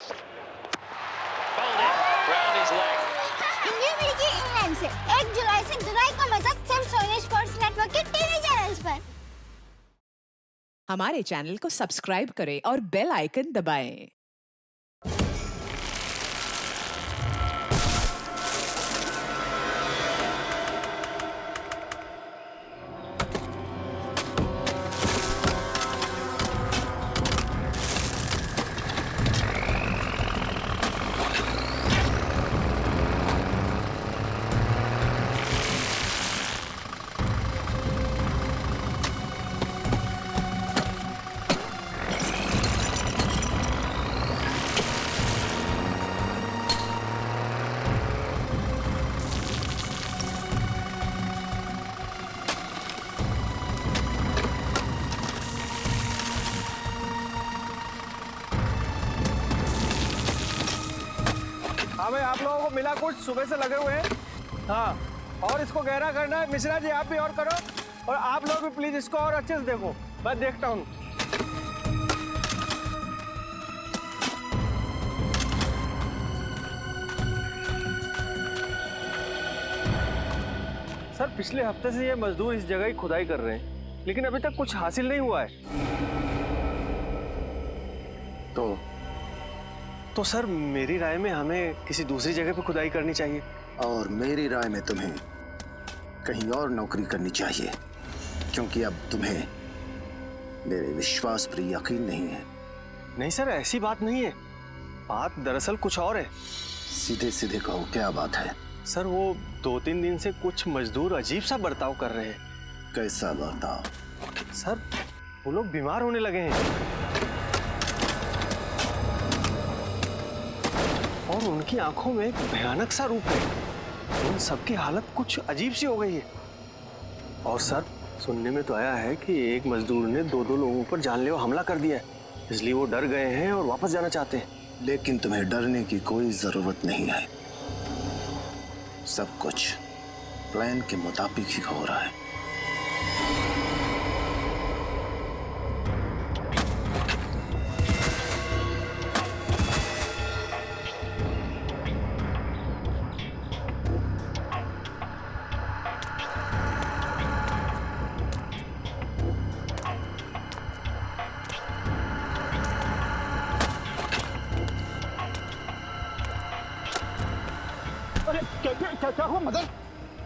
India मिलेगी England से 1 जुलाई से दुलाई का मजा सिर्फ सोनी स्पोर्ट्स नेटवर्क के टीवी चैनल्स पर। हमारे चैनल को सब्सक्राइब करें और बेल आइकन दबाएं। हाँ भाई, आप लोगों को मिला कुछ सुबह से लगे हुए हैं। हाँ, और इसको गहरा करना है। मिश्रा जी आप भी और करो, और आप लोग भी प्लीज इसको और अच्छे से देखो। मैं देखता हूँ। सर, पिछले हफ्ते से ये मजदूर इस जगह ही खुदाई कर रहे हैं, लेकिन अभी तक कुछ हासिल नहीं हुआ है। तो सर, मेरी राय में हमें किसी दूसरी जगह पे खुदाई करनी चाहिए। और मेरी राय में तुम्हें कहीं और नौकरी करनी चाहिए, क्योंकि अब तुम्हें मेरे विश्वास पर यकीन नहीं है। नहीं सर, ऐसी बात नहीं है। बात दरअसल कुछ और है। सीधे सीधे कहो, क्या बात है? सर, वो 2-3 दिन से कुछ मजदूर अजीब सा बर्ताव कर रहे हैं। कैसा बर्ताव? सर, वो लोग बीमार होने लगे हैं और उनकी आंखों में एक भयानक सा रूप है। उन सबकी हालत कुछ अजीब सी हो गई है। और सर, सुनने में तो आया है कि एक मजदूर ने 2 लोगों पर जानलेवा हमला कर दिया है, इसलिए वो डर गए हैं और वापस जाना चाहते हैं। लेकिन तुम्हें डरने की कोई जरूरत नहीं है। सब कुछ प्लान के मुताबिक ही हो रहा है। अरे क्या हुआ मदन?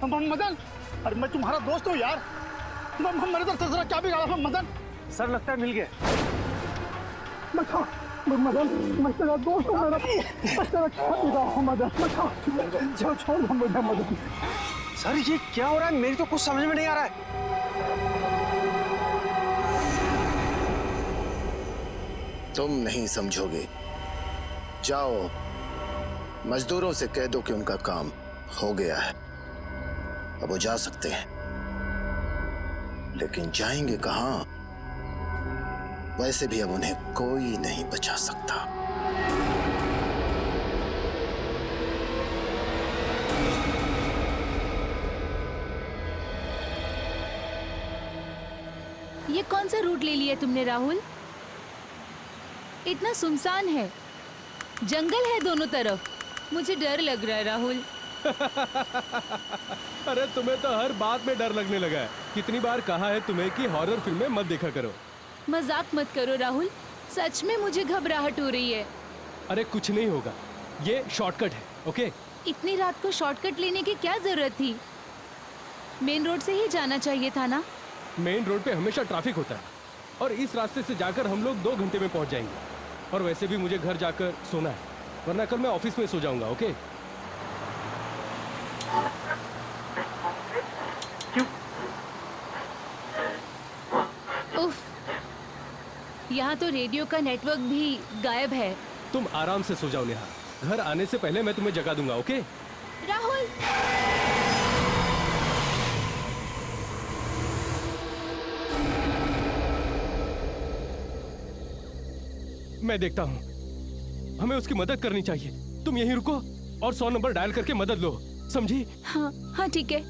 मदन, अरे मैं तुम्हारा दोस्त हूँ यार। मेरे तरफ से जरा क्या बिगाड़ा मदन? सर, लगता है मिल गया। मदन, मैं तेरा दोस्त हूँ। मैं तेरा क्या बिगाड़ा हूँ मदन? छोड़ मुझे मदन। सर, ये क्या हो रहा है? मेरी तो कुछ समझ में नहीं आ रहा है। तुम नहीं समझोगे। जाओ, मजदूरों से कह दो कि उनका काम हो गया है, अब वो जा सकते हैं। लेकिन जाएंगे कहां? वैसे भी अब उन्हें कोई नहीं बचा सकता। ये कौन सा रूट ले लिया तुमने राहुल? इतना सुनसान है, जंगल है दोनों तरफ। मुझे डर लग रहा है राहुल। अरे तुम्हें तो हर बात में डर लगने लगा है। कितनी बार कहा है तुम्हें कि हॉरर फिल्में मत देखा करो। मजाक मत करो राहुल, सच में मुझे घबराहट हो रही है। अरे कुछ नहीं होगा, ये शॉर्टकट है। ओके? इतनी रात को शॉर्टकट लेने की क्या जरूरत थी? मेन रोड से ही जाना चाहिए था ना? मेन रोड पे हमेशा ट्रैफिक होता है, और इस रास्ते से जाकर हम लोग 2 घंटे में पहुंच जाएंगे। और वैसे भी मुझे घर जाकर सोना है, वरना कल मैं ऑफिस में सो जाऊंगा। ओके? उफ, यहाँ तो रेडियो का नेटवर्क भी गायब है। तुम आराम से सो जाओ नेहा, घर आने से पहले मैं तुम्हें जगा दूंगा। ओके? राहुल, मैं देखता हूँ, हमें उसकी मदद करनी चाहिए। तुम यहीं रुको और 100 नंबर डायल करके मदद लो, समझी? हाँ ठीक है।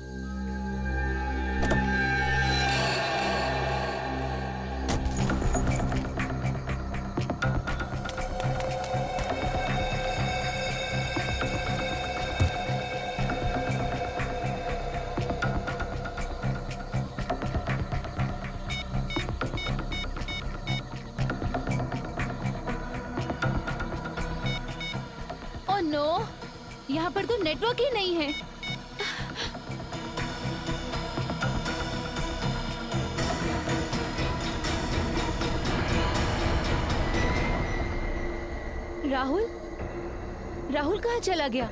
नो, यहाँ पर तो नेटवर्क ही नहीं है। राहुल, राहुल कहाँ चला गया?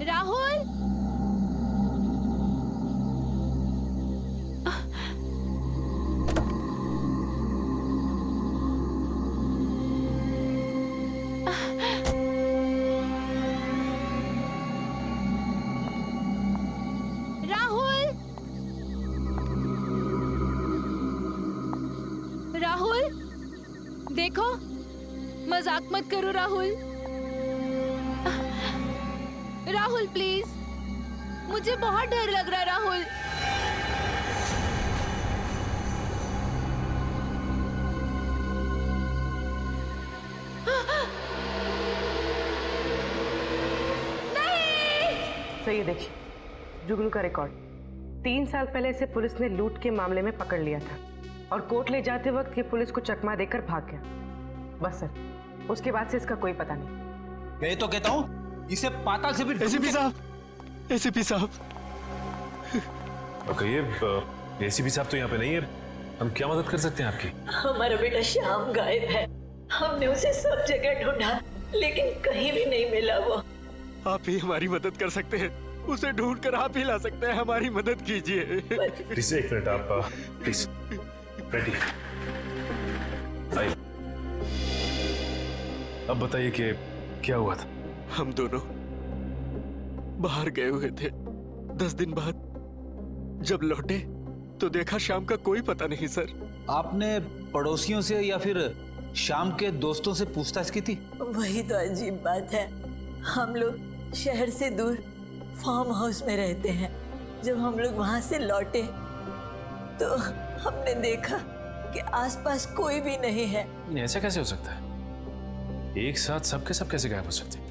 राहुल, राहुल, राहुल, देखो, मजाक मत करो राहुल। राहुल प्लीज, मुझे बहुत डर लग रहा है राहुल। तो ये देखिए जुगनू का रिकॉर्ड। 3 साल पहले इसे पुलिस ने लूट के मामले में पकड़ लिया था और कोर्ट ले जाते वक्त ये पुलिस को चकमा देकर भाग गया। बस सर, उसके बाद से इसका कोई पता नहीं। मैं तो कहता हूँ इसे पाताल से भी एसीपी साहब, एसीपी साहब। कहिए, एसीपी साहब तो यहाँ पे नहीं है, हम क्या मदद कर सकते हैं आपकी? हमारा बेटा श्याम गायब है। हमने उसे सब जगह ढूंढा लेकिन कहीं भी नहीं मिला। वो आप ही हमारी मदद कर सकते हैं, उसे ढूंढ कर आप ही ला सकते हैं, हमारी मदद कीजिए। प्लीज एक मिनट, आप प्लीज रेडी आइए। अब बताइए कि क्या हुआ था? हम दोनों बाहर गए हुए थे। 10 दिन बाद जब लौटे तो देखा शाम का कोई पता नहीं। सर, आपने पड़ोसियों से या फिर शाम के दोस्तों से पूछताछ की थी? वही तो अजीब बात है। हम लोग शहर से दूर फार्म हाउस में रहते हैं। जब हम लोग वहां से लौटे तो हमने देखा कि आसपास कोई भी नहीं है। ऐसा कैसे हो सकता है? एक साथ सबके सब कैसे गायब हो सकते हैं?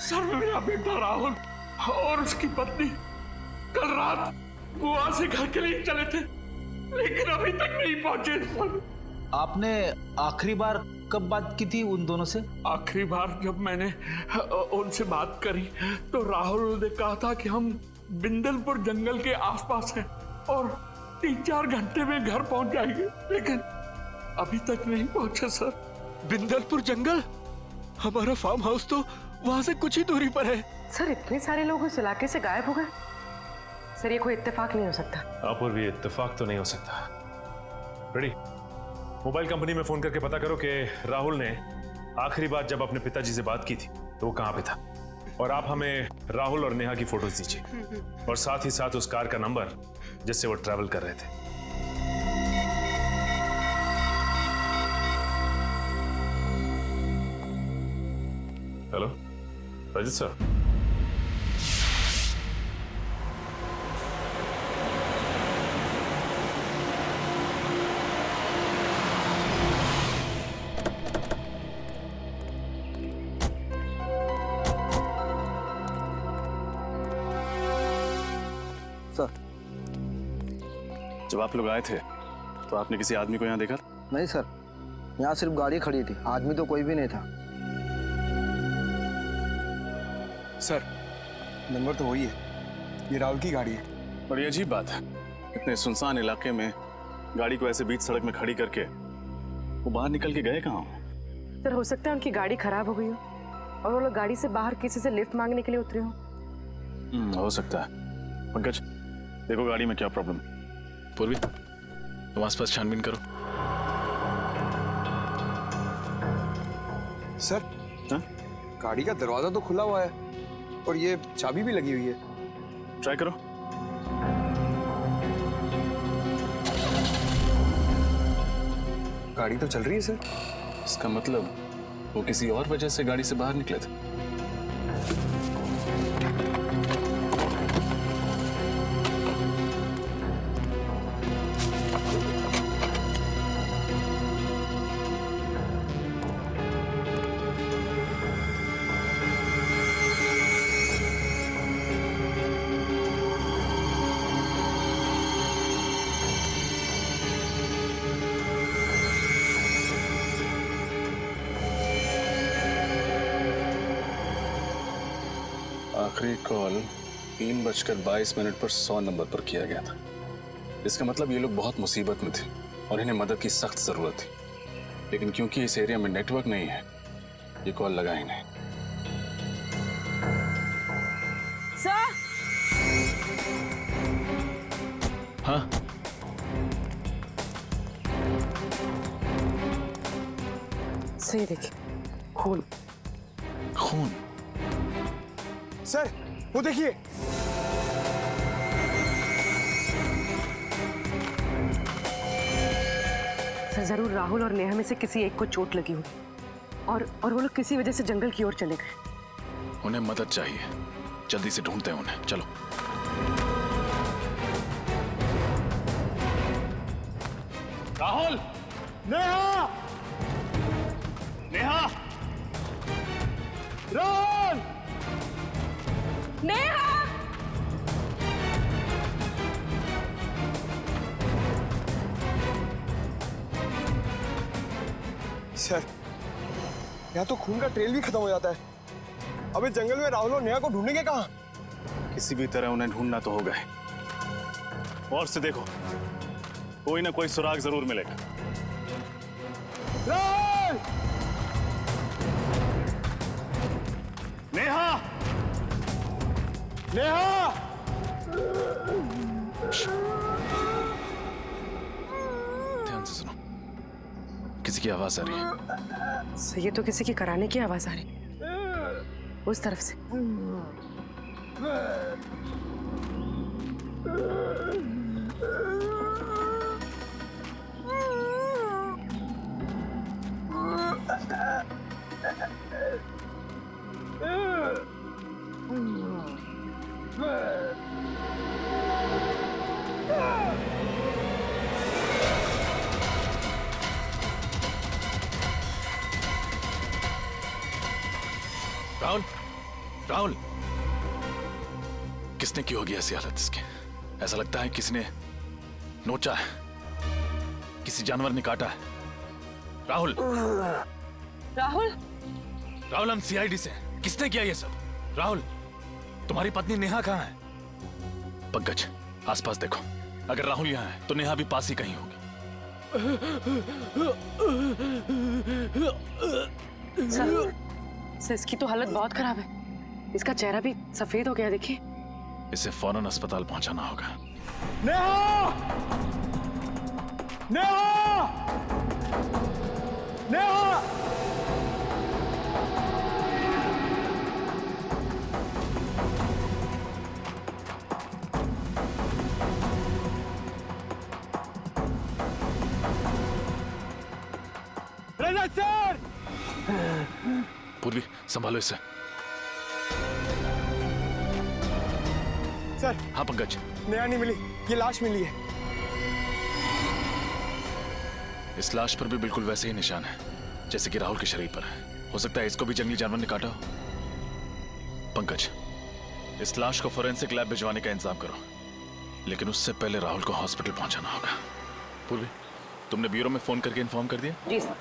सर मेरा बेटा राहुल और उसकी पत्नी कल रात गोवा से घर के लिए चले थे लेकिन अभी तक नहीं पहुंचे। सर, आपने आखिरी बार कब बात की थी उन दोनों से? आखिरी बार जब मैंने उनसे बात करी तो राहुल ने कहा था कि हम बिंदलपुर जंगल के आसपास हैं और 3-4 घंटे में घर पहुंच जाएंगे, लेकिन अभी तक नहीं पहुंचे। सर, बिंदलपुर जंगल? हमारा फार्म हाउस तो वहां से कुछ ही दूरी पर है। सर, इतने सारे लोग उस इलाके से गायब हो गए? सर, ये कोई इत्तेफाक नहीं हो सकता। आप और भी इत्तेफाक तो नहीं हो सकता। रेडी, मोबाइल कंपनी में फोन करके पता करो कि राहुल ने आखिरी बार जब अपने पिताजी से बात की थी तो वो कहां पे था, और आप हमें राहुल और नेहा की फोटोज दीजिए और साथ ही साथ उस कार का नंबर जिससे वो ट्रैवल कर रहे थे। Hello Rajit sir. जब आप लोग आए थे तो आपने किसी आदमी को यहाँ देखा? नहीं सर, यहाँ सिर्फ गाड़ी खड़ी थी, आदमी तो कोई भी नहीं था। सर, नंबर तो वही है, ये राहुल की गाड़ी है। बड़ी अजीब बात है, इतने सुनसान इलाके में गाड़ी को ऐसे बीच सड़क में खड़ी करके वो बाहर निकल के गए कहाँ? सर, हो सकता है उनकी गाड़ी खराब हो गई हो और वो लोग गाड़ी से बाहर किसी से लिफ्ट मांगने के लिए उतरे हो। हो सकता है। पंकज, देखो गाड़ी में क्या प्रॉब्लम। पूर्वी, तुम आसपास छानबीन करो। सर, गाड़ी का दरवाजा तो खुला हुआ है और ये चाबी भी लगी हुई है। ट्राई करो। गाड़ी तो चल रही है सर। इसका मतलब वो किसी और वजह से गाड़ी से बाहर निकले थे। आखिरी कॉल 3:22 पर 100 नंबर पर किया गया था। इसका मतलब ये लोग बहुत मुसीबत में थे और इन्हें मदद की सख्त जरूरत थी, लेकिन क्योंकि इस एरिया में नेटवर्क नहीं है ये कॉल लगा ही नहीं। सर। हाँ, सही देखिए, खून। खून? सर वो देखिए। सर जरूर राहुल और नेहा में से किसी एक को चोट लगी होगी और वो लोग किसी वजह से जंगल की ओर चले गए। उन्हें मदद चाहिए, जल्दी से ढूंढते हैं उन्हें। चलो। राहुल! नेहा! नेहा! राहुल! नेहा! सर यहाँ तो खून का ट्रेल भी खत्म हो जाता है। अबे जंगल में राहुल और नेहा को ढूंढेंगे कहाँ? किसी भी तरह उन्हें ढूंढना तो होगा ही। और से देखो, कोई ना कोई सुराग जरूर मिलेगा। राहुल! नेहा! नेहा! ध्यान से सुनो, किसी की आवाज आ रही है। सर ये तो किसी की कराने की आवाज आ रही है, उस तरफ से। राहुल! राहुल! किसने की होगी ऐसी हालत इसकी? ऐसा लगता है किसी ने नोचा है, किसी जानवर ने काटा है। राहुल! राहुल! राहुल, हम सीआईडी से। किसने किया ये सब? राहुल, तुम्हारी पत्नी नेहा कहाँ है? पंकज, आसपास देखो। अगर राहुल यहाँ है तो नेहा भी पास ही कहीं होगी। सर इसकी तो हालत बहुत खराब है, इसका चेहरा भी सफेद हो गया, देखिए। इसे फौरन अस्पताल पहुंचाना होगा। नेहा! नेहा! नेहा! रजत सर! पूर्वी, संभालो इसे। सर। हाँ पंकज। नेहा नहीं मिली, ये लाश मिली है। इस लाश पर भी बिल्कुल वैसे ही निशान है जैसे कि राहुल के शरीर पर है। हो सकता है इसको भी जंगली जानवर ने काटा हो। पंकज, इस लाश को फोरेंसिक लैब भिजवाने का इंतजाम करो, लेकिन उससे पहले राहुल को हॉस्पिटल पहुंचाना होगा। पूर्वी, तुमने ब्यूरो में फोन करके इन्फॉर्म कर दिया? जी सर।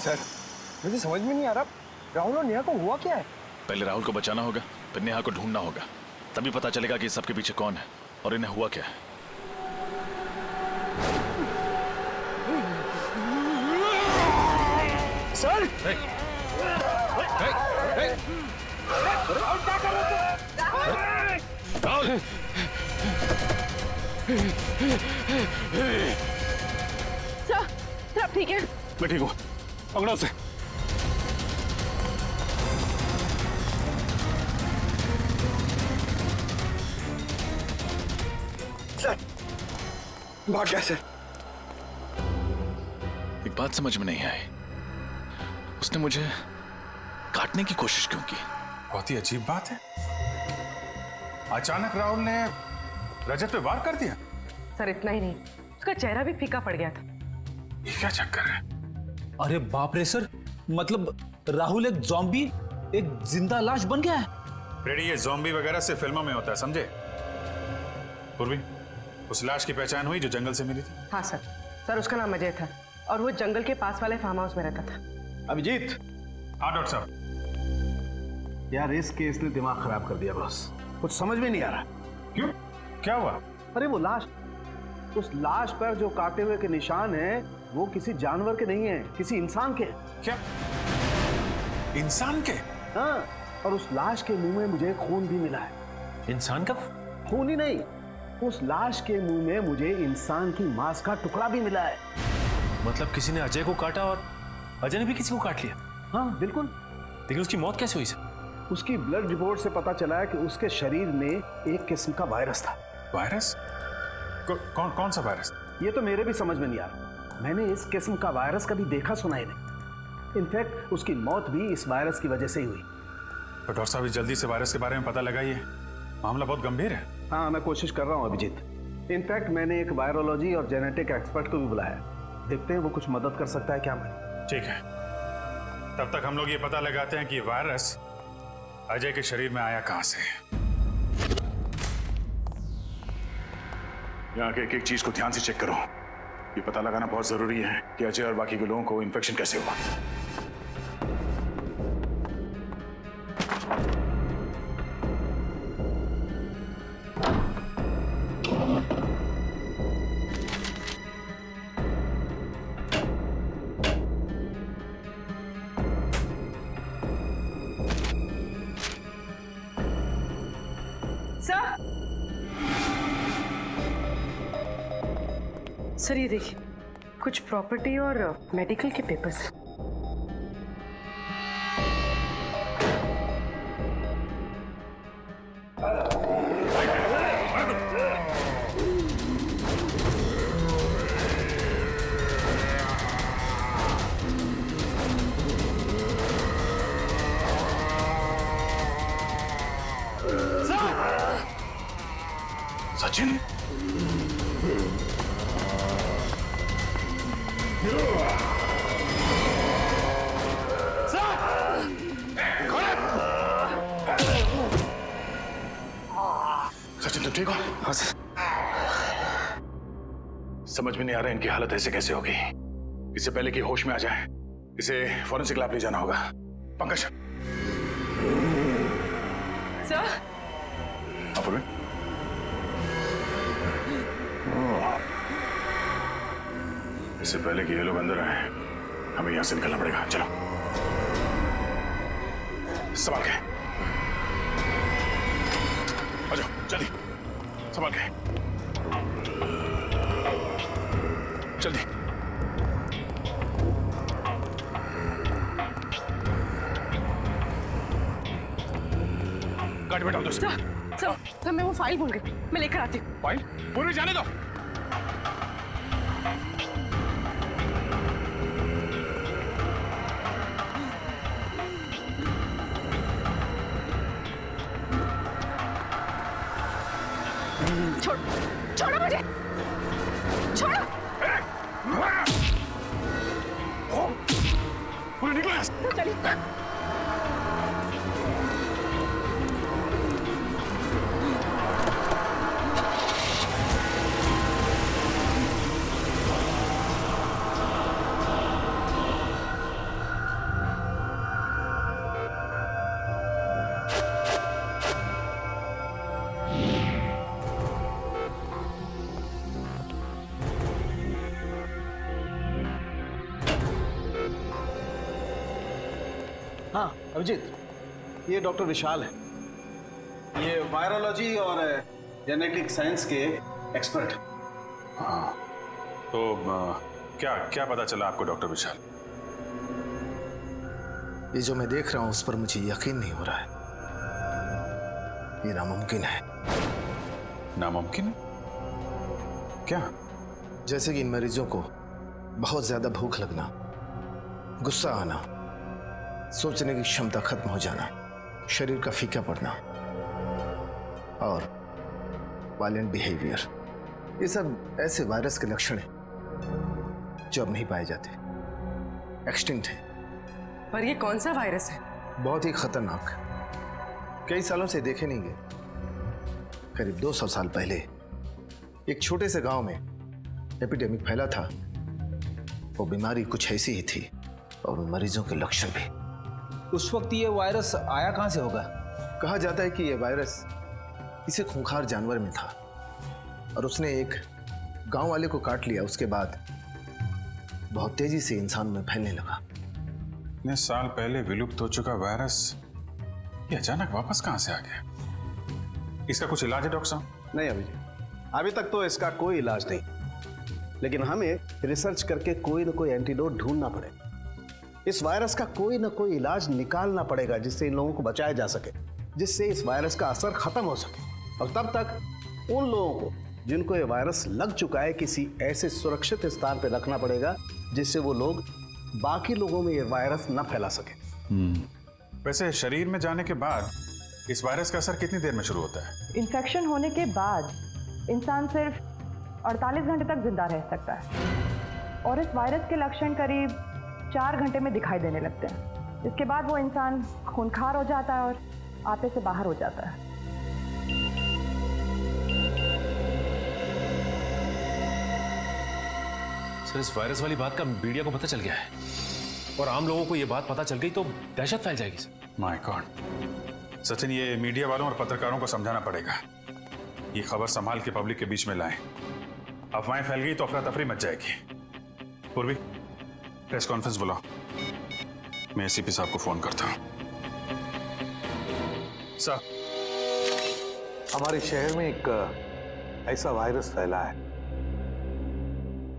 सर मुझे समझ में नहीं आ रहा, राहुल और नेहा को हुआ क्या है? पहले राहुल को बचाना होगा, फिर नेहा को ढूंढना होगा। तभी पता चलेगा कि सबके पीछे कौन है और इन्हें हुआ क्या है। सर! राहुल! सर आप ठीक है? मैं ठीक हूँ, पकड़ो उसे। सर भाग गया सर। एक बात समझ में नहीं आई, उसने मुझे काटने की कोशिश क्यों की? बहुत ही अजीब बात है। अचानक राहुल ने रजत पे वार कर दिया। सर इतना ही नहीं, उसका चेहरा भी फीका पड़ गया था। ये क्या चक्कर है? अरे बाप रे सर, मतलब राहुल एक ज़ॉम्बी, एक जिंदा लाश बन गया है। रेडी, ये ज़ॉम्बी वगैरह से फिल्मों में होता है, समझे? पूर्वी, उस लाश की पहचान हुई जो जंगल से मिली थी? हाँ सर उसका नाम अजय था और वो जंगल के पास वाले फार्म हाउस में रहता था। अभिजीत। हाँ डॉक्टर साहब। यार इस केस ने दिमाग खराब कर दिया बॉस, कुछ समझ में नहीं आ रहा। क्यों, क्या हुआ? अरे वो लाश, उस लाश पर जो काटे हुए के निशान हैं वो किसी जानवर के नहीं है, किसी इंसान के। क्या? इंसान के? हाँ, और उस लाश के मुंह में मुझे खून भी मिला है। इंसान का खून ही नहीं, उस लाश के मुंह में मुझे इंसान की मांस का टुकड़ा भी मिला है। मतलब किसी ने अजय को काटा और अजय ने भी किसी को काट लिया? हाँ बिल्कुल। लेकिन उसकी मौत कैसे हुई सर? उसकी ब्लड रिपोर्ट से पता चला है कि उसके शरीर में एक किस्म का वायरस था। वायरस? कौन सा वायरस? ये तो मेरे भी समझ में नहीं आ रहा। मैंने इस किस्म का वायरस कभी देखा सुना ही नहीं। इनफैक्ट उसकी मौत भी इस वायरस की वजह से ही हुई। तो डॉक्टर साहब जल्दी से वायरस के बारे में पता लगाइए, मामला बहुत गंभीर है। हाँ मैं कोशिश कर रहा हूँ अभिजीत। इनफैक्ट मैंने एक वायरोलॉजी और जेनेटिक एक्सपर्ट को भी बुलाया, देखते हैं वो कुछ मदद कर सकता है क्या। मैं ठीक है, तब तक हम लोग ये पता लगाते हैं कि वायरस अजय के शरीर में आया कहां से। यहाँ के एक एक चीज को ध्यान से चेक करो। ये पता लगाना बहुत जरूरी है कि अजय और बाकी के लोगों को इन्फेक्शन कैसे हुआ। सर ये देखिए, कुछ प्रॉपर्टी और मेडिकल के पेपर्स हैं। सचिन, सचिन तुम ठीक हो? हाँ सर। समझ में नहीं आ रहा इनकी हालत ऐसे कैसे होगी। इससे पहले कि होश में आ जाए इसे फॉरेंसिक लैब ले जाना होगा। पंकज। सर। अपूर्वी। इससे पहले कि ये लोग अंदर आए हमें यहां से निकलना पड़ेगा। चलो संभाल के आ जाओ, जल्दी संभाल के, जल्दी। गाड़ी बैठाओ दोस्त। सर मैं वो फाइल भूल गई, मैं लेकर आती हूँ। फाइल? पूरी जाने दो। छोड़ो मुझे, छोड़ो। पूरे निकलो। चलिए। हाँ अभिजीत, ये डॉक्टर विशाल है। ये वायरोलॉजी और जेनेटिक साइंस के एक्सपर्ट। हाँ, तो क्या क्या पता चला आपको डॉक्टर विशाल? ये जो मैं देख रहा हूं उस पर मुझे यकीन नहीं हो रहा है। ये नामुमकिन है। नामुमकिन? क्या? जैसे कि इन मरीजों को बहुत ज्यादा भूख लगना, गुस्सा आना, सोचने की क्षमता खत्म हो जाना, शरीर का फीका पड़ना और वायलेंट बिहेवियर, ये सब ऐसे वायरस के लक्षण हैं जो अब नहीं पाए जाते, एक्सटिंक्ट है। पर ये कौन सा वायरस है? बहुत ही खतरनाक, कई सालों से देखे नहीं गए। करीब 200 साल पहले एक छोटे से गांव में एपिडेमिक फैला था। वो बीमारी कुछ ऐसी ही थी और मरीजों के लक्षण भी उस वक्त ये वायरस आया कहां से होगा? कहा जाता है कि यह वायरस किसी खूंखार जानवर में था और उसने एक गांव वाले को काट लिया। उसके बाद बहुत तेजी से इंसान में फैलने लगा। इतने साल पहले विलुप्त हो चुका वायरस ये अचानक वापस कहां से आ गया? इसका कुछ इलाज है डॉक्टर साहब? नहीं अभिजीत, अभी तक तो इसका कोई इलाज नहीं, लेकिन हमें रिसर्च करके कोई ना कोई एंटीडोट ढूंढना पड़ेगा। इस वायरस का कोई ना कोई इलाज निकालना पड़ेगा जिससे इन लोगों को बचाया जा सके, जिससे इस वायरस का असर खत्म हो सके। और तब तक उन लोगों को जिनको ये वायरस लग चुका है किसी ऐसे सुरक्षित स्थान पर रखना पड़ेगा जिससे वो लोग बाकी लोगों में ये वायरस न फैला सके। वैसे शरीर में जाने के बाद इस वायरस का असर कितनी देर में शुरू होता है? इन्फेक्शन होने के बाद इंसान सिर्फ 48 घंटे तक जिंदा रह सकता है और इस वायरस के लक्षण करीब 4 घंटे में दिखाई देने लगते हैं। इसके बाद वो इंसान खूंखार हो जाता है और आपे से बाहर हो जाता है। सर, इस वायरस वाली बात का मीडिया को पता चल गया है और आम लोगों को ये बात पता चल गई तो दहशत फैल जाएगी सर। माय गॉड सचिन, ये मीडिया वालों और पत्रकारों को समझाना पड़ेगा। ये खबर संभाल के पब्लिक के बीच में लाएं। अफवाहें फैल गई तो अफरा तफरी मच जाएगी। पूर्वी, प्रेस कॉन्फ्रेंस बुलाओ। मैं एसीपी साहब को फोन करता हूं। सर, हमारे शहर में एक ऐसा वायरस फैला है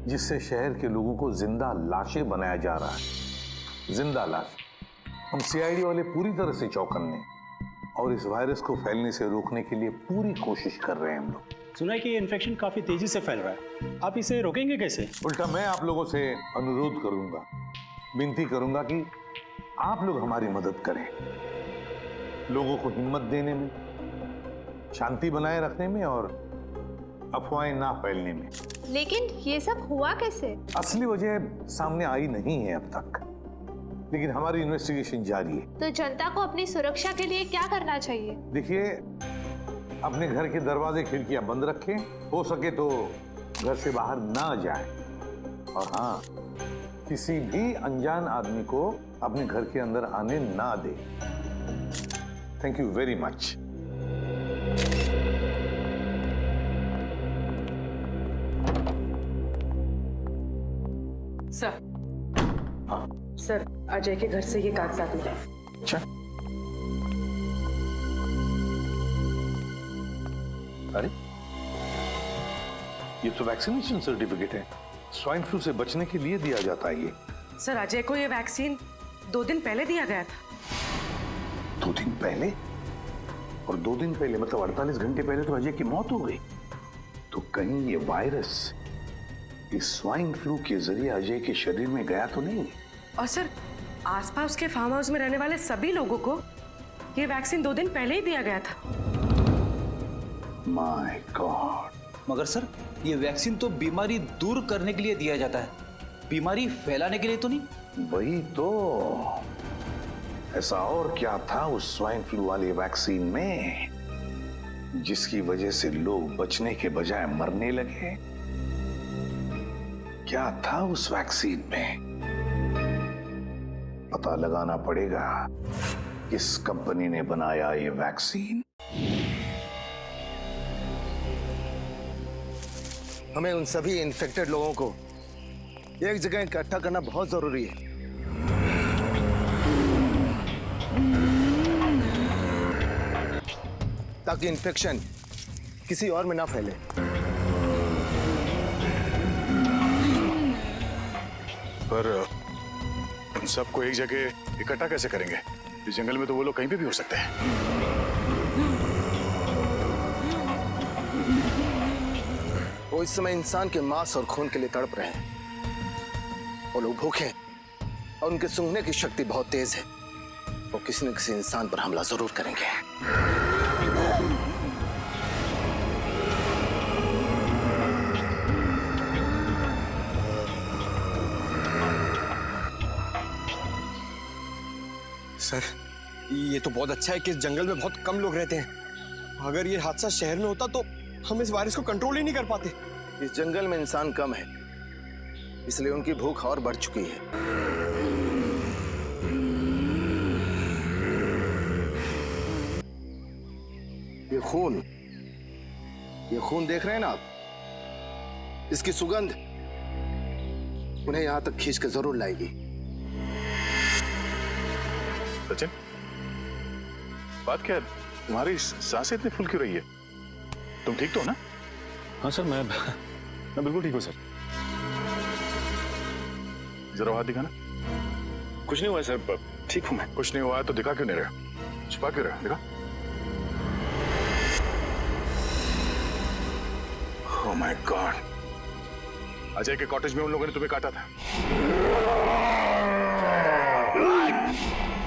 जिससे शहर के लोगों को जिंदा लाशें बनाया जा रहा है। जिंदा लाश। हम सीआईडी वाले पूरी तरह से चौकन्ने और इस वायरस को फैलने से रोकने के लिए पूरी कोशिश कर रहे हैं हम लोग। सुना है कि ये इन्फेक्शन काफी तेजी से फैल रहा है, आप इसे रोकेंगे कैसे? उल्टा मैं आप लोगों से अनुरोध करूंगा, विनती करूंगा कि आप लोग हमारी मदद करें, लोगों को हिम्मत देने में, शांति बनाए रखने में और अफवाहें ना फैलने में। लेकिन ये सब हुआ कैसे? असली वजह सामने आई नहीं है अब तक, लेकिन हमारी इन्वेस्टिगेशन जारी है। तो जनता को अपनी सुरक्षा के लिए क्या करना चाहिए? देखिए, अपने घर के दरवाजे खिड़कियां बंद रखें, हो सके तो घर से बाहर ना जाएं, और हाँ, किसी भी अनजान आदमी को अपने घर के अंदर आने ना दें। Thank you very much. Sir, sir, Ajay के घर से ये कागजात मिले। अच्छा, अरे ये तो वैक्सीनेशन सर्टिफिकेट है, स्वाइन फ्लू से बचने के लिए दिया जाता है ये। सर, अजय को ये वैक्सीन 2 दिन पहले दिया गया था। 2 दिन पहले? और 2 दिन पहले मतलब 48 घंटे पहले तो अजय की मौत हो गई। तो कहीं ये वायरस इस स्वाइन फ्लू के जरिए अजय के शरीर में गया तो नहीं? और सर, आसपास के फार्म हाउस में रहने वाले सभी लोगों को ये वैक्सीन 2 दिन पहले ही दिया गया था। My God. मगर सर, ये वैक्सीन तो बीमारी दूर करने के लिए दिया जाता है, बीमारी फैलाने के लिए तो नहीं। वही तो, ऐसा और क्या था उस स्वाइन फ्लू वाली वैक्सीन में जिसकी वजह से लोग बचने के बजाय मरने लगे? क्या था उस वैक्सीन में? पता लगाना पड़ेगा किस कंपनी ने बनाया ये वैक्सीन। हमें उन सभी इन्फेक्टेड लोगों को एक जगह इकट्ठा करना बहुत जरूरी है। ताकि इन्फेक्शन किसी और में ना फैले। पर उन सबको एक जगह इकट्ठा कैसे करेंगे? इस जंगल में तो वो लोग कहीं पे भी हो सकते हैं। वो इस समय इंसान के मांस और खून के लिए तड़प रहे हैं। वो लोग भूखे हैं और उनके सूंघने की शक्ति बहुत तेज है। वो किसी न किसी इंसान पर हमला जरूर करेंगे। सर, ये तो बहुत अच्छा है कि इस जंगल में बहुत कम लोग रहते हैं। अगर ये हादसा शहर में होता तो हम इस वायरस को कंट्रोल ही नहीं कर पाते। इस जंगल में इंसान कम है, इसलिए उनकी भूख और बढ़ चुकी है। ये खून देख रहे हैं ना आप, इसकी सुगंध उन्हें यहां तक खींच कर जरूर लाएगी। सचिन, बात क्या है? तुम्हारी सांसें इतनी फूल क्यों रही है? तुम ठीक तो हो ना? हाँ सर, मैं बिल्कुल ठीक हूँ सर। जरा हाथ दिखाना। कुछ नहीं हुआ सर, ठीक हूँ मैं। कुछ नहीं हुआ है तो दिखा क्यों नहीं रहे? छुपा क्यों रहे? दिखा। ओह माय गॉड, अजय के कॉटेज में उन लोगों ने तुम्हें काटा था।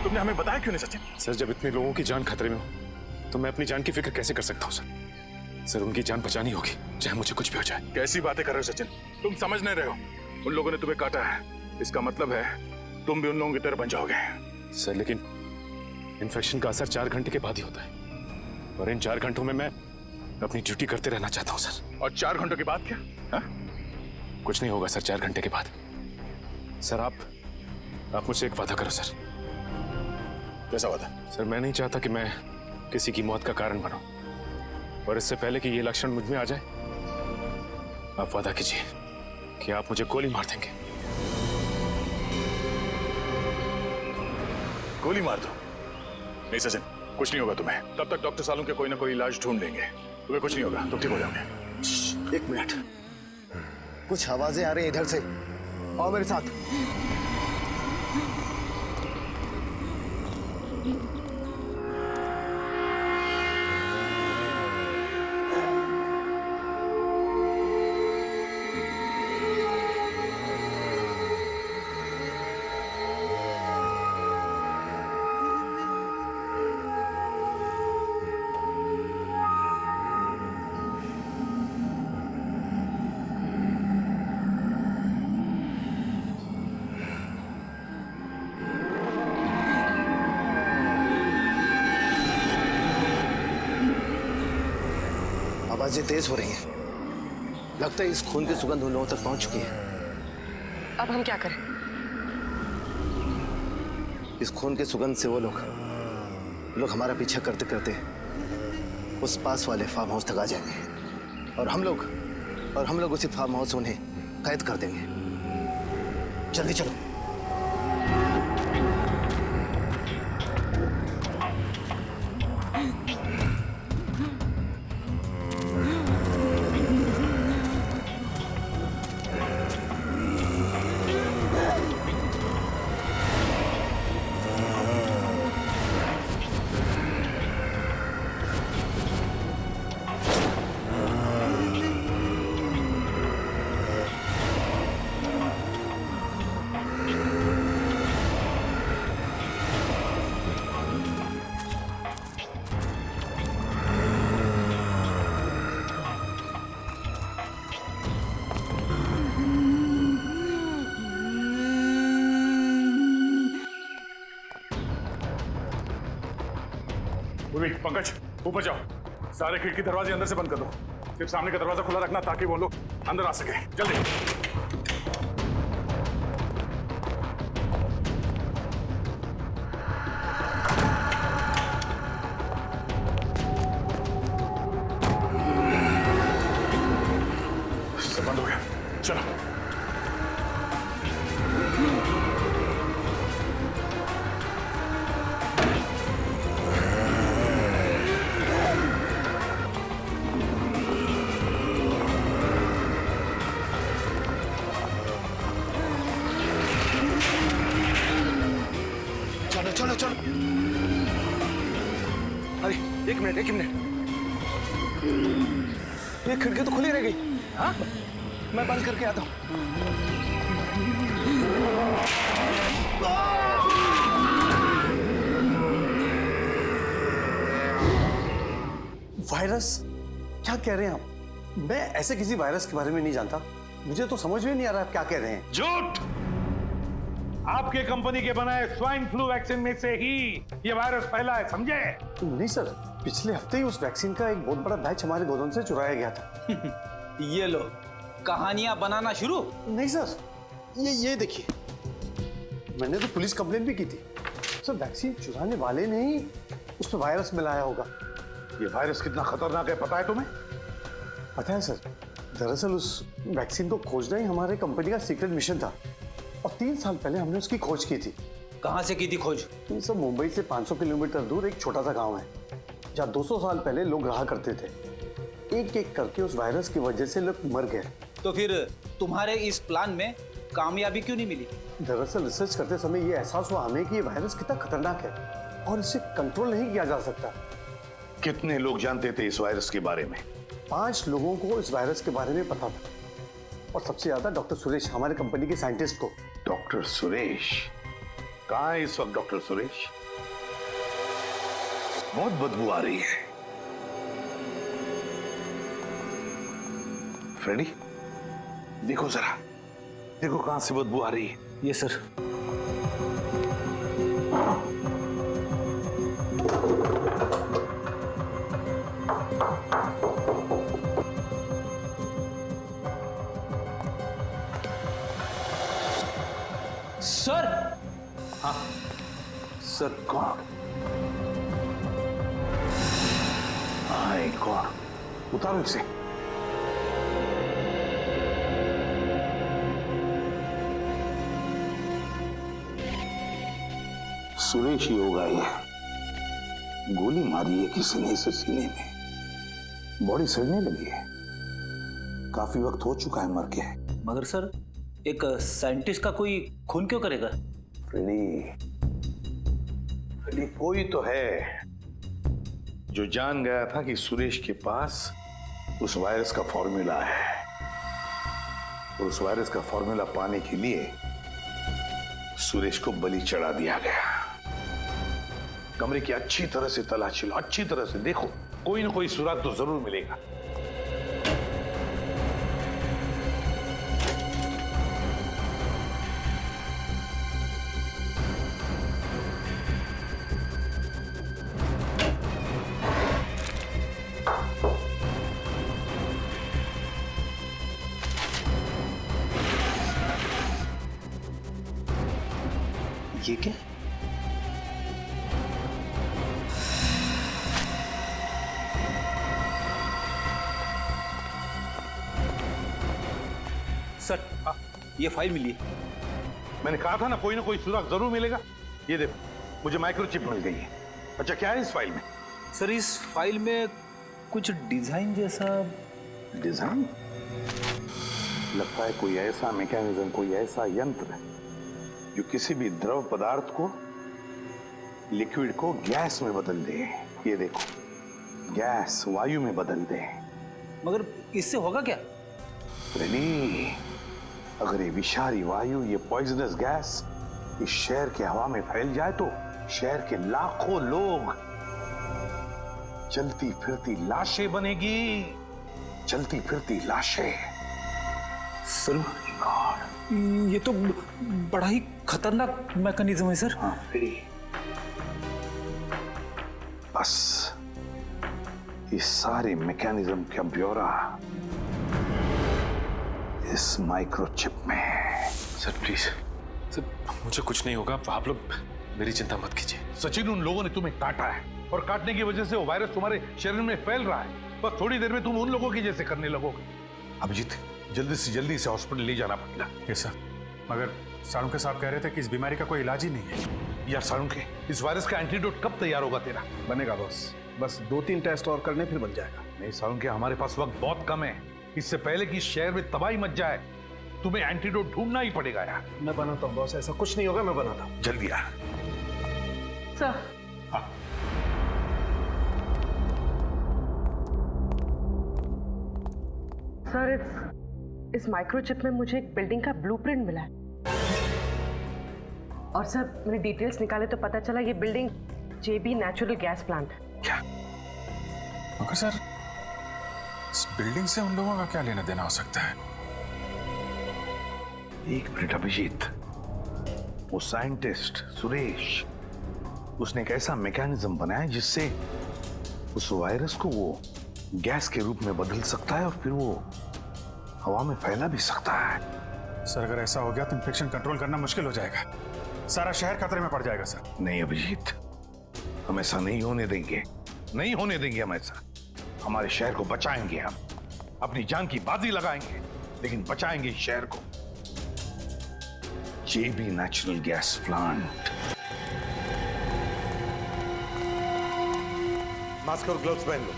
तुमने हमें बताया क्यों नहीं सचिन? सर, जब इतने लोगों की जान खतरे में हो तो मैं अपनी जान की फिक्र कैसे कर सकता हूँ सर? सर, उनकी जान बचानी होगी, चाहे मुझे कुछ भी हो जाए। कैसी बातें कर रहे हो सचिन? तुम समझ नहीं रहे हो। उन लोगों ने तुम्हें काटा है, इसका मतलब है तुम भी उन लोगों की तरह बन जाओगे। सर, लेकिन इन्फेक्शन का असर 4 घंटे के बाद ही होता है, और इन 4 घंटों में मैं अपनी ड्यूटी करते रहना चाहता हूँ सर। और 4 घंटों के बाद क्या? हा? कुछ नहीं होगा सर 4 घंटे के बाद। सर, आप मुझसे एक वादा करो सर। कैसा वादा? सर, मैं नहीं चाहता कि मैं किसी की मौत का कारण बनूं, और इससे पहले कि ये लक्षण मुझ में आ जाए, आप वादा कीजिए कि आप मुझे गोली मार देंगे। गोली मार दो? नहीं सचिन, कुछ नहीं होगा तुम्हें। तब तक डॉक्टर सालों के कोई ना कोई इलाज ढूंढ लेंगे, तुम्हें कुछ नहीं होगा, तुम ठीक हो जाओगे। 1 मिनट, कुछ आवाजें आ रही हैं इधर से। आओ मेरे साथ। आवाजें तेज हो रही हैं। लगता है इस खून की सुगंध उन लोगों तक पहुंच चुकी है। अब हम क्या करें? इस खून की सुगंध से वो लोग हमारा पीछा करते करते उस पास वाले फार्म हाउस तक आ जाएंगे, और हम लोग उसी फार्म हाउस में उन्हें कैद कर देंगे। जल्दी चलो। पंकज, ऊपर जाओ, सारे खिड़की दरवाजे अंदर से बंद कर दो, सिर्फ सामने का दरवाजा खुला रखना ताकि वो लोग अंदर आ सके। जल्दी। सब बंद हो गया, चलो। चलो चलो। अरे एक मिनट, ये खिड़की तो खुली रह गई। हाँ, मैं बंद करके आता हूँ। वायरस? क्या कह रहे हैं आप? मैं ऐसे किसी वायरस के बारे में नहीं जानता। मुझे तो समझ में नहीं आ रहा आप क्या कह रहे हैं। झूठ! आपके कंपनी के बनाए स्वाइन फ्लू वैक्सीन में से ही ये वायरस फैला है, समझे? नहीं सर, पिछले हफ्ते ही उस वैक्सीन का एक बहुत बड़ा बैच हमारे गोदाम से चुराया गया था। ये लो, कहानियां बनाना शुरू। नहीं सर, ये देखिए, मैंने तो पुलिस कंप्लेंट भी की थी। सर, वैक्सीन चुराने वाले ने ही उसमें वायरस मिलाया होगा। ये वायरस कितना खतरनाक है पता है तुम्हें? पता है सर, दरअसल उस वैक्सीन को खोजना ही हमारे कंपनी का सीक्रेट मिशन था और 3 साल पहले हमने उसकी खोज की थी। कहाँ से की थी खोज? ये सब मुंबई से 500 किलोमीटर दूर एक छोटा सा गांव है जहाँ 200 साल पहले लोग रहा करते थे। एक एक करके उस वायरस की वजह से लोग मर गए। तो फिर तुम्हारे इस प्लान में कामयाबी क्यों नहीं मिली? दरअसल रिसर्च करते समय ये एहसास हुआ हमें कि ये वायरस कितना खतरनाक है और इसे कंट्रोल नहीं किया जा सकता। कितने लोग जानते थे इस वायरस के बारे में? 5 लोगों को इस वायरस के बारे में पता था और सबसे ज्यादा डॉक्टर सुरेश, हमारे कंपनी के साइंटिस्ट को। डॉक्टर सुरेश कहाँ है इस वक्त? डॉक्टर सुरेश, बहुत बदबू आ रही है। फ्रेडी देखो जरा, देखो कहां से बदबू आ रही है। ये सर। सर। हाँ सर। कौन? हाय गॉड, उतारो इसे। सुरेश ही होगा ये। गोली मारी है किसी ने इसे सीने में, बॉडी सड़ने लगी है, काफी वक्त हो चुका है मर के। मगर सर, एक साइंटिस्ट का कोई खून क्यों करेगा? फ्रेडी, कोई तो है जो जान गया था कि सुरेश के पास उस वायरस का फॉर्मूला है और उस वायरस का फॉर्मूला पाने के लिए सुरेश को बलि चढ़ा दिया गया। कमरे की अच्छी तरह से तलाशी लो, अच्छी तरह से देखो, कोई ना कोई सुराग तो जरूर मिलेगा। ये क्या? सर, ये फाइल मिली। मैंने कहा था ना कोई सुराग जरूर मिलेगा। ये देखो, मुझे माइक्रोचिप मिल गई है। अच्छा, क्या है इस फाइल में? सर, इस फाइल में कुछ डिजाइन जैसा। डिजाइन? लगता है कोई ऐसा मैकेनिज्म, कोई ऐसा यंत्र जो किसी भी द्रव पदार्थ को, लिक्विड को गैस में बदल दे। ये देखो, गैस वायु में बदल दे। मगर इससे होगा क्या? रेनी, अगर ये विषारी वायु, ये पॉइजनस गैस इस शहर के हवा में फैल जाए तो शहर के लाखों लोग चलती फिरती लाशें बनेगी, चलती फिरती लाशें। सर, ये तो बड़ा ही खतरनाक मैकेनिज्म है सर। हाँ, बस इस सारे मैकेनिज्म का ब्यौरा इस माइक्रोचिप में। सर प्लीज, सर मुझे कुछ नहीं होगा, आप लोग मेरी चिंता मत कीजिए। सचिन, उन लोगों ने तुम्हें काटा है और काटने की वजह से वो वायरस तुम्हारे शरीर में फैल रहा है। बस थोड़ी देर में तुम उन लोगों की जैसे करने लगोगे। अभिजीत, जल्दी से जल्दी इसे हॉस्पिटल ले जाना पड़ेगा। यस सर, मगर साळुंखे साहब कह रहे थे कि इस बीमारी का कोई इलाज ही नहीं है। यार साळुंखे, इस वायरस का एंटीडोट कब तैयार होगा तेरा? बनेगा बॉस, बस 2-3 टेस्ट और करने फिर बन जाएगा। नहीं साळुंखे, हमारे पास वक्त बहुत कम है। इससे पहले कि इस शहर में तबाही मच जाए तुम्हें एंटीडोट ढूंढना ही पड़ेगा यार। मैं बनाता हूँ बॉस, ऐसा कुछ नहीं होगा, मैं बनाता हूँ। जल्दी यार। सर, सर, इस माइक्रोचिप में मुझे एक बिल्डिंग का ब्लूप्रिंट मिला है और सर मैंने डिटेल्स निकाले तो पता चला ये बिल्डिंग जेबी नेचुरल गैस प्लांट है। क्या? मगर सर, इस बिल्डिंग से उन लोगों का क्या लेना देना हो सकता है? एक मिनट अभिजीत, वो साइंटिस्ट सुरेश, उसने एक ऐसा मैकेनिज्म बनाया जिससे उस वायरस को वो गैस के रूप में बदल सकता है और फिर वो हवा में फैला भी सकता है। सर, अगर ऐसा हो गया तो इन्फेक्शन कंट्रोल करना मुश्किल हो जाएगा, सारा शहर खतरे में पड़ जाएगा सर। नहीं अभिजीत, हम ऐसा नहीं होने देंगे। नहीं होने देंगे हम ऐसा। हमारे शहर को बचाएंगे हम, अपनी जान की बाजी लगाएंगे, लेकिन बचाएंगे इस शहर को। जेबी नेचुरल गैस प्लांट। मास्क और ग्लव्स पहन लो।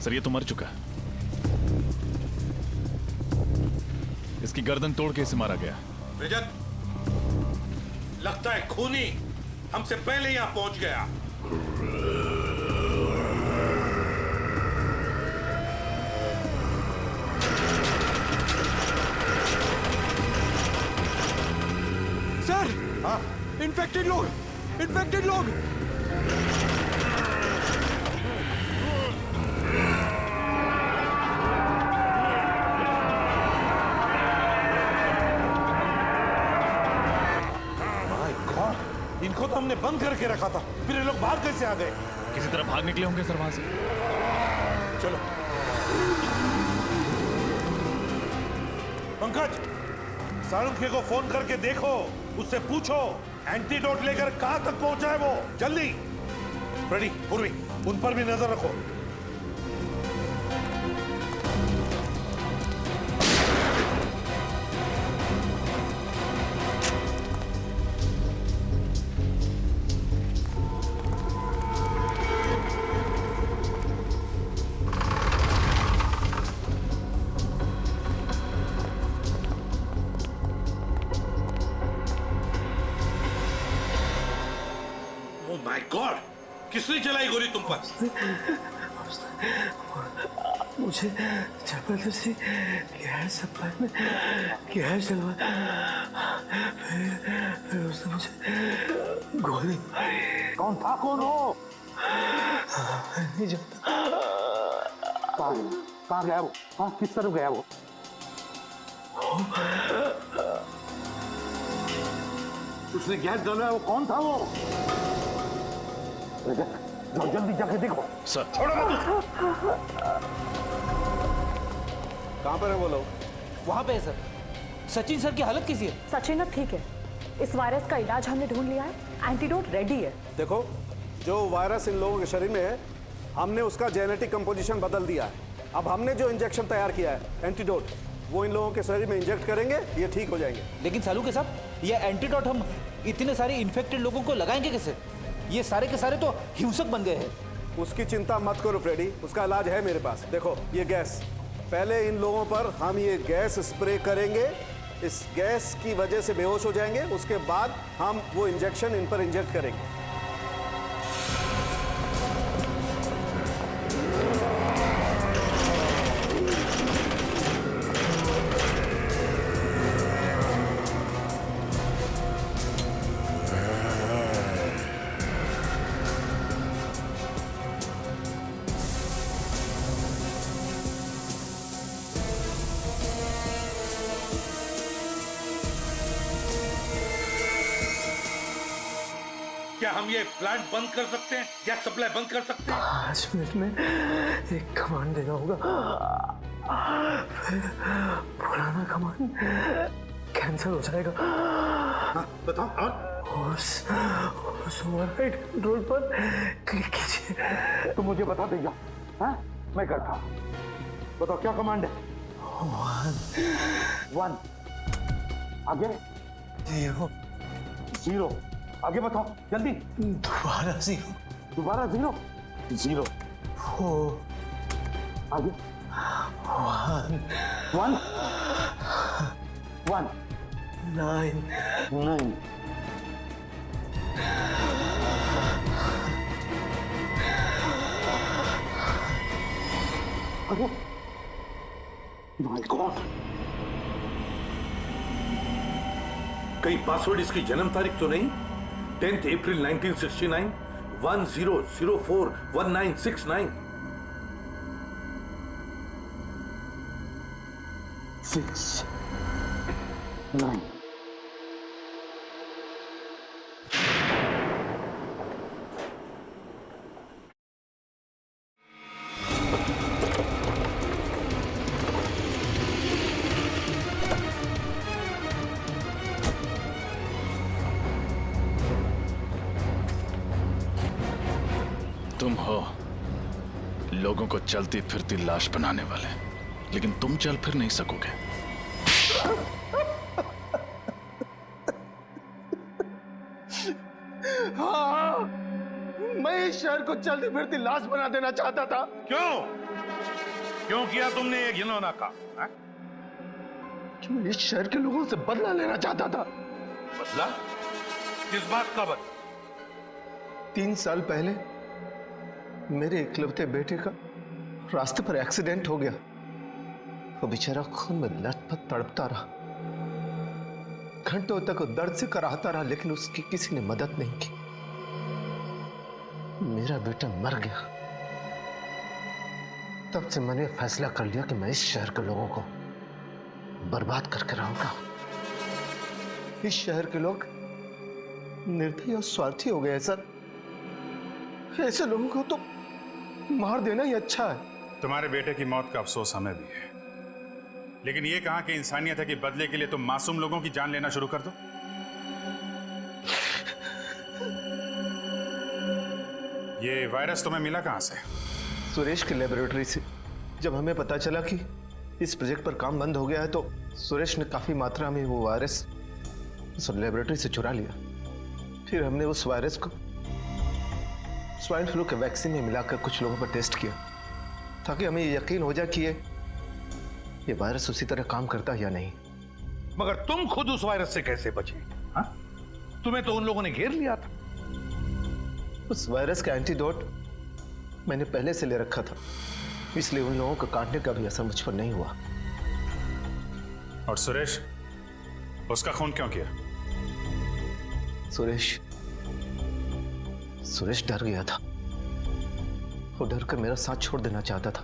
सर, ये तो मर चुका है। इसकी गर्दन तोड़ के इसे मारा गया। रजत, लगता है खूनी हमसे पहले यहां पहुंच गया। सर, हाँ, इन्फेक्टेड लोग। इनको तो हमने बंद करके रखा था, फिर ये लोग बाहर कैसे आ गए? किसी तरह भाग निकले होंगे सर वहां से। चलो पंकज, साळुंखे को फोन करके देखो, उससे पूछो एंटीडोट लेकर कहां तक पहुंचा है वो। जल्दी। फ्रेडी, पूर्वी, उन पर भी नजर रखो। माय गॉड, किसने चलाई गोली तुम पर? मुझे जबरदस्ती गैस सप्लाई में गैस डलवा, फिर उसने मुझे गोली मारी। कौन था? कौन हो? नहीं जानता। कहाँ गया वो? हाँ, किस तरफ गया वो? उसने गैस डाला, वो कौन था वो? जाओ जल्दी जाके देखो। सर, छोड़ो मत। कहाँ पर है वो लोग? वहां पे है सर। सचिन सर की हालत कैसी है? सचिन अब ठीक है। इस वायरस का इलाज हमने ढूंढ लिया है, एंटीडोट रेडी है। देखो, जो वायरस इन लोगों के शरीर में है, हमने उसका जेनेटिक कंपोजिशन बदल दिया है। अब हमने जो इंजेक्शन तैयार किया है, एंटीडोट, वो इन लोगों के शरीर में इंजेक्ट करेंगे, ये ठीक हो जाएंगे। लेकिन सालू के साहब, ये एंटीडोट हम इतने सारे इन्फेक्टेड लोगों को लगाएंगे कैसे? ये सारे के सारे तो हिंसक बन गए हैं। उसकी चिंता मत करो फ्रेडी, उसका इलाज है मेरे पास। देखो ये गैस, पहले इन लोगों पर हम ये गैस स्प्रे करेंगे, इस गैस की वजह से बेहोश हो जाएंगे, उसके बाद हम वो इंजेक्शन इन पर इंजेक्ट करेंगे। क्या हम ये प्लांट बंद कर सकते हैं? गैस सप्लाई बंद कर सकते हैं? 5 मिनट में एक कमांड देना होगा, फिर पुराना कमांड कैंसिल हो जाएगा। हाँ, बताओ। उस ओवरराइड कंट्रोल पर क्लिक कीजिए। तो मुझे बता देगा। हाँ, मैं करता हूँ। बताओ क्या कमांड है? 1 आगे 0 आगे बताओ जल्दी। दोबारा 0 0 4 आगे 1 1 9 आगे। माय गॉड, कहीं पासवर्ड इसकी जन्म तारीख तो नहीं? 10th April 1969 1004 1969 6 9 चलती फिरती लाश बनाने वाले, लेकिन तुम चल फिर नहीं सकोगे। हाँ, मैं इस शहर को चलती फिरती लाश बना देना चाहता था। क्यों किया तुमने ये घिनौना काम? मैं इस शहर के लोगों से बदला लेना चाहता था। बदला? किस बात का बदला? 3 साल पहले मेरे इकलौते बेटे का रास्ते पर एक्सीडेंट हो गया। वो बेचारा खून में लथपथ तड़पता रहा, घंटों तक वो दर्द से कराहता रहा, लेकिन उसकी किसी ने मदद नहीं की। मेरा बेटा मर गया। तब से मैंने फैसला कर लिया कि मैं इस शहर के लोगों को बर्बाद करके रहूंगा। इस शहर के लोग निर्दयी और स्वार्थी हो गए सर। ऐसे लोगों को तो मार देना ही अच्छा है। तुम्हारे बेटे की मौत का अफसोस हमें भी है, लेकिन ये कहां की इंसानियत है कि बदले के लिए तुम मासूम लोगों की जान लेना शुरू कर दो। ये वायरस तुम्हें मिला कहां से? सुरेश की लेबोरेटरी से। जब हमें पता चला कि इस प्रोजेक्ट पर काम बंद हो गया है, तो सुरेश ने काफी मात्रा में वो वायरस उस लेबोरेटरी से चुरा लिया। फिर हमने उस वायरस को स्वाइन फ्लू के वैक्सीन में मिलाकर कुछ लोगों पर टेस्ट किया, ताकि हमें यकीन हो जाए कि ये वायरस उसी तरह काम करता है या नहीं। मगर तुम खुद उस वायरस से कैसे बचे? हाँ? तुम्हें तो उन लोगों ने घेर लिया था। उस वायरस का एंटीडोट मैंने पहले से ले रखा था, इसलिए उन लोगों को काटने का भी असर मुझ पर नहीं हुआ। और सुरेश, उसका खून क्यों किया? सुरेश डर गया था। वो डर कर मेरा साथ छोड़ देना चाहता था।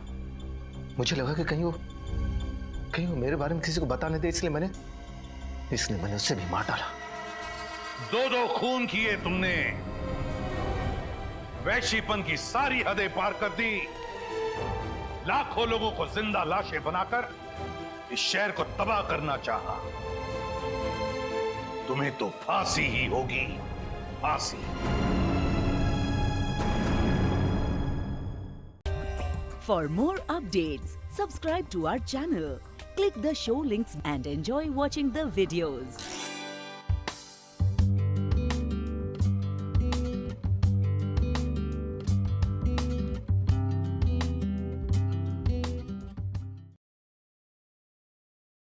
मुझे लगा कि कहीं वो मेरे बारे में किसी को बता नहीं दे, इसलिए मैंने उसे भी मार डाला। 2 खून किए तुमने, वैश्यपन की सारी हदें पार कर दी, लाखों लोगों को जिंदा लाशें बनाकर इस शहर को तबाह करना चाहा। तुम्हें तो फांसी ही होगी, फांसी। For more updates, subscribe to our channel, click the show links and enjoy watching the videos.